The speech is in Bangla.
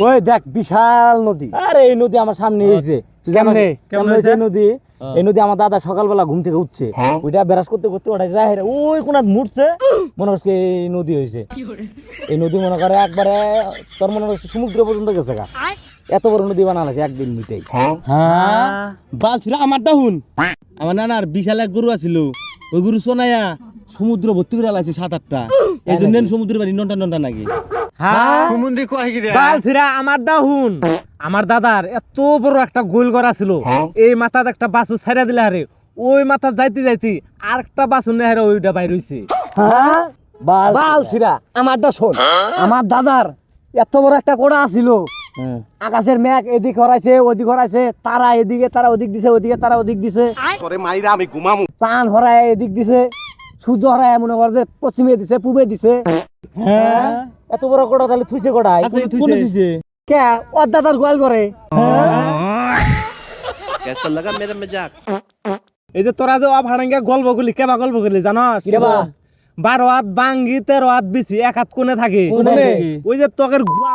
ওই দেখ বিশাল নদী। আরে এই নদী আমার সামনে হয়েছে। কেমন হয়েছে নদী? এই নদী আমার দাদা সকালবেলা ঘুম থেকে উঠছে, ওইটা ব্রাশ করতে করতে ওটা যায় ওই কোন মুড়ছে, মনে করছে এই নদী হয়েছে। এই নদী মনে করে একবারে তোর মনে করছে সমুদ্র পর্যন্ত গেছে গা, এত বড় নদী বানালাছে একদিন মিটেই। হ্যাঁ বাল ছিল আমারটা হুন, আমার নানার বিশাল এক গরু আছিল, ওই গরু সোনাইয়া সমুদ্র ভর্তি করে লাইছে 7-8টা, এই জন্য সমুদ্রের বাড়ি নন্টা নন্টা নাকি। আমার দা হুন, আমার দাদার এত বড় একটা গোল করা ছিল, এই মাথার একটা বাসু ছাইড়া দিলে হারে ওই মাথা যাইতে যাইতে আর একটা বাসু নেহারে ওইটা বাইর হইছে। হ্যাঁ বাল ছিরা আমারটা শোন, আমার দাদার এত বড় একটা কোড়া আছিল, আকাশের মেঘ এদিক হরাইছে ওদিক হরাইছে, তারা এদিকে তারা ওদিক দিছে, ওদিকে তারা ওদিক দিছে, তোরে মাইরা আমি ঘুমামু। চান হরায় এদিক দিছে, সূর্য হরায় মনে কর যে পশ্চিমে দিছে পূবে দিছে। হ্যাঁ এত বড় কোড়া তাহলে থুইছে কোড়ায় কোন দিছে কে? ওর দাদার গোয়াল করে। कैसा लगा मेरा मजाक? এই যে তোরা যে অভাড়াঙ্গা গল্প করলি, কেবা গল্প করলি জানস? কেবা? 12 হাত বাঙ্গি 13 হাত বিছি, এক হাত কোণে থাকে। কোনে? ওই যে তোকের গুয়া